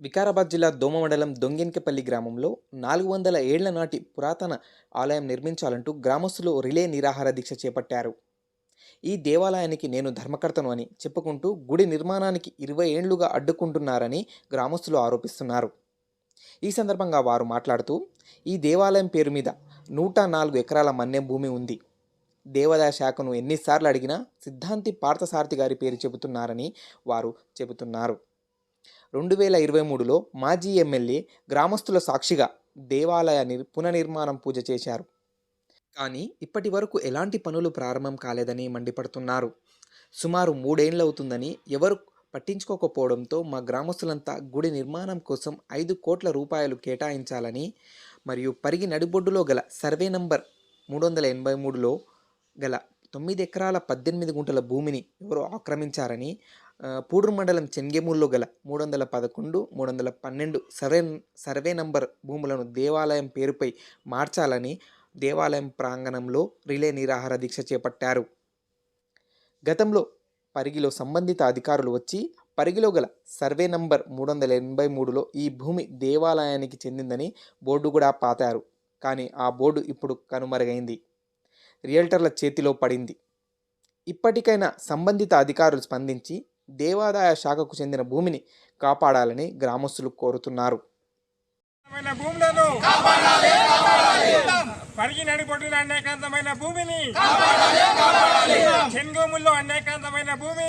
వికారాబాద్ జిల్లా దోమ మండలం దొంగెనకపల్లి గ్రామంలో 400 ఏళ్ల నాటి పురాతన ఆలయం నిర్మించాలంటూ గ్రామస్తులు రిలే నిరాహార దీక్ష చేపట్టారు. ఈ దేవాలయానికి నేను ధర్మకర్తను అని చెప్పుకుంటూ గుడి నిర్మాణానికి 20 ఏండ్లుగా అడ్డుకుంటున్నారని గ్రామస్తులు ఆరోపిస్తున్నారు. ఈ సందర్భంగా వారు మాట్లాడుతూ, ఈ దేవాలయం పేరు మీద 104 ఎకరాల మన్యం భూమి ఉంది. దేవాదాయ శాఖను ఎన్నిసార్లు అడిగినా సిద్ధాంతి పార్థసారథి గారి పేరు చెబుతున్నారని వారు చెబుతున్నారు. 2023లో మాజీ ఎమ్మెల్యే గ్రామస్తుల సాక్షిగా దేవాలయ పునర్నిర్మాణం పూజ చేశారు. కానీ ఇప్పటి వరకు ఎలాంటి పనులు ప్రారంభం కాలేదని మండిపడుతున్నారు. సుమారు 3 ఏండ్లవుతుందని ఎవరు పట్టించుకోకపోవడంతో మా గ్రామస్తులంతా గుడి నిర్మాణం కోసం 5 కోట్ల రూపాయలు కేటాయించాలని మరియు పరిగి నడిబొడ్డులో గల సర్వే నంబర్ 383లో గల 9 ఎకరాల 18 గుంటల భూమిని ఎవరో ఆక్రమించారని, పూడూరు మండలం చెన్గెమూరులో గల 311, 312 సర్వే నంబర్ భూములను దేవాలయం పేరుపై మార్చాలని దేవాలయం ప్రాంగణంలో రిలే నిరాహార దీక్ష చేపట్టారు. గతంలో పరిగిలో సంబంధిత అధికారులు వచ్చి పరిగిలో గల సర్వే నంబర్ 383లో ఈ భూమి దేవాలయానికి చెందిందని బోర్డు కూడా పాతారు. కానీ ఆ బోర్డు ఇప్పుడు కనుమరుగైంది, రియల్టర్ల చేతిలో పడింది. ఇప్పటికైనా సంబంధిత అధికారులు స్పందించి దేవాదాయ శాఖకు చెందిన భూమిని కాపాడాలని గ్రామస్తులు కోరుతున్నారు. పరిగి నడిపొట్టున అనేకాంతమైన భూమిని, చెన్గోముల్లో అనేకాంతమైన భూమి,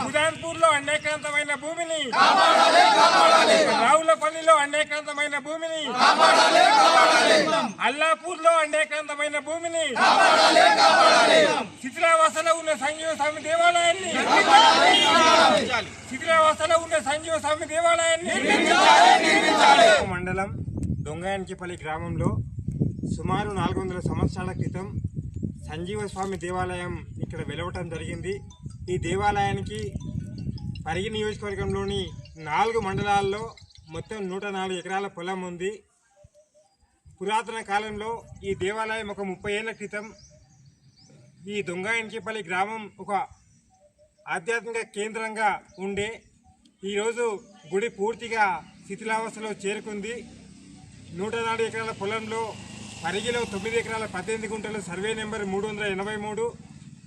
బుధాన్పూర్ లో అనేకాంతమైన భూమిని, రావులపల్లిలో అనేకాంతమైన భూమిని, అల్లాపూర్ లో అనేకాంతమైన భూమిని, శిథిలావస్థలో ఉన్న సంజీవ స్వామి దేవాలయాన్ని, శిథిలావస్థలో ఉన్న సంజీవ స్వామి దేవాలయాన్ని మండలం దొంగెనకపల్లి గ్రామంలో సుమారు 400 సంవత్సరాల క్రితం సంజీవ స్వామి దేవాలయం ఇక్కడ వెలవటం జరిగింది. ఈ దేవాలయానికి పరిగి నియోజకవర్గంలోని 4 మండలాల్లో మొత్తం 104 ఎకరాల పొలం ఉంది. పురాతన కాలంలో ఈ దేవాలయం ఒక 30 ఏళ్ల క్రితం ఈ దొంగెనకపల్లి గ్రామం ఒక ఆధ్యాత్మిక కేంద్రంగా ఉండే. ఈరోజు గుడి పూర్తిగా శిథిలావస్థలో చేరుకుంది. 104 ఎకరాల పొలంలో పరిగిలో 9 ఎకరాల 18 గుంటలు సర్వే నెంబర్ 383,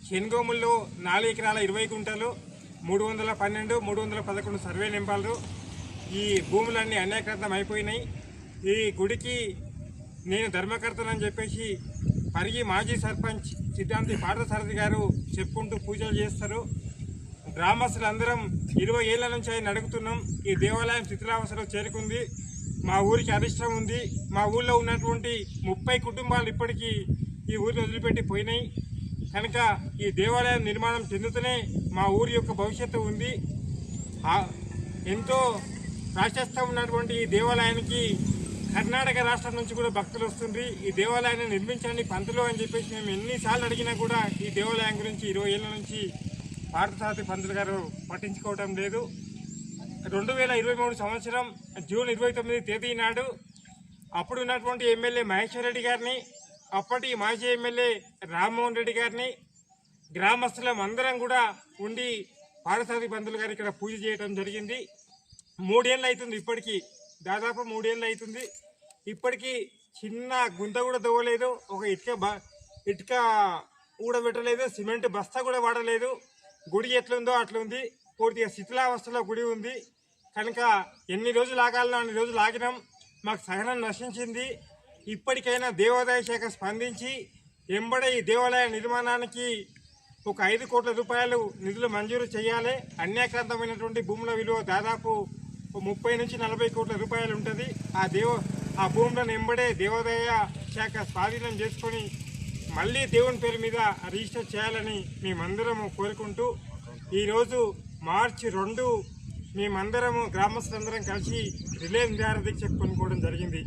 చెన్గోముల్లో 4 ఎకరాల 20 గుంటలు 312, 311 సర్వే నెంబర్లు. ఈ భూములన్నీ అన్యాక్రాంతం అయిపోయినాయి. ఈ గుడికి నేను ధర్మకర్తనని చెప్పేసి పరిగి మాజీ సర్పంచ్ సిద్ధాంతి పార్థసారథి గారు చెప్పుకుంటూ పూజలు చేస్తారు. గ్రామస్తులందరం 20 ఏళ్ల నుంచి ఆయన అడుగుతున్నాం. ఈ దేవాలయం శిథిలావస్థలో చేరుకుంది, మా ఊరికి అరిష్టం ఉంది. మా ఊళ్ళో ఉన్నటువంటి 30 కుటుంబాలు ఇప్పటికీ ఈ ఊరిని వదిలిపెట్టి పోయినాయి. కనుక ఈ దేవాలయం నిర్మాణం చెందుతూనే మా ఊరి యొక్క భవిష్యత్తు ఉంది. ఎంతో ప్రాశస్త్యం ఉన్నటువంటి ఈ దేవాలయానికి కర్ణాటక రాష్ట్రం నుంచి కూడా భక్తులు వస్తుంది. ఈ దేవాలయాన్ని నిర్మించండి పంతులు అని చెప్పేసి మేము ఎన్నిసార్లు అడిగినా కూడా ఈ దేవాలయం గురించి 20 ఏళ్ల నుంచి పార్థసారథి పంతులు గారు పట్టించుకోవటం లేదు. 2023 సంవత్సరం జూన్ 29 తేదీ నాడు అప్పుడు ఉన్నటువంటి ఎమ్మెల్యే మహేశ్వర్ రెడ్డి గారిని, అప్పటి మాజీ ఎమ్మెల్యే రామ్మోహన్ రెడ్డి గారిని, గ్రామస్తులం అందరం కూడా ఉండి పార్థసారథి పంతులు గారు ఇక్కడ పూజ చేయడం జరిగింది. 3 ఏళ్ళు అవుతుంది, ఇప్పటికీ దాదాపు 3 ఏళ్ళు అవుతుంది. ఇప్పటికీ చిన్న గుంత కూడా తవ్వలేదు, ఒక ఇటుక ఊడబెట్టలేదు, సిమెంట్ బస్తా కూడా వాడలేదు. గుడి ఎట్లుందో అట్లుంది, పూర్తిగా శిథిలావస్థలో గుడి ఉంది. కనుక ఎన్ని రోజులు ఆగాలనో అన్ని రోజులు ఆగినాం. మాకు సహనం నశించింది. ఇప్పటికైనా దేవాదాయ శాఖ స్పందించి ఎంబడే ఈ దేవాలయ నిర్మాణానికి ఒక 5 కోట్ల రూపాయలు నిధులు మంజూరు చేయాలి. అన్యాక్రాంతమైనటువంటి భూముల విలువ దాదాపు 30 నుంచి 40 కోట్ల రూపాయలు ఉంటుంది. ఆ భూములను ఎంబడే దేవాదాయ శాఖ స్వాధీనం చేసుకొని మళ్ళీ దేవుని పేరు మీద రిజిస్టర్ చేయాలని మేమందరము కోరుకుంటూ ఈరోజు మార్చి 2 మేమందరము గ్రామస్తులందరం కలిసి రిలే నిరాహార దీక్ష కొనుక్కోవడం జరిగింది.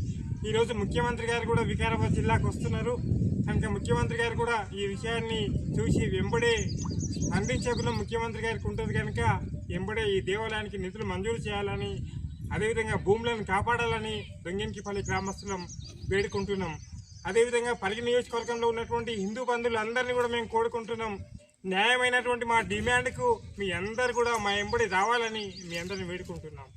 ఈరోజు ముఖ్యమంత్రి గారు కూడా వికారాబాద్ జిల్లాకు వస్తున్నారు. కనుక ముఖ్యమంత్రి గారు కూడా ఈ విషయాన్ని చూసి వెంబడే స్పందించకుండా ముఖ్యమంత్రి గారికి ఉంటుంది కనుక వెంబడే ఈ దేవాలయానికి నిధులు మంజూరు చేయాలని, అదేవిధంగా భూములను కాపాడాలని దొంగెనకపల్లి గ్రామస్తులం వేడుకుంటున్నాం. అదేవిధంగా పరిగి నియోజకవర్గంలో ఉన్నటువంటి హిందూ బంధువులు అందరినీ కూడా మేము కోరుకుంటున్నాం. న్యాయమైనటువంటి మా డిమాండ్కు మీ అందరు కూడా మా ఎంబడి రావాలని మీ అందరిని వేడుకుంటున్నాం.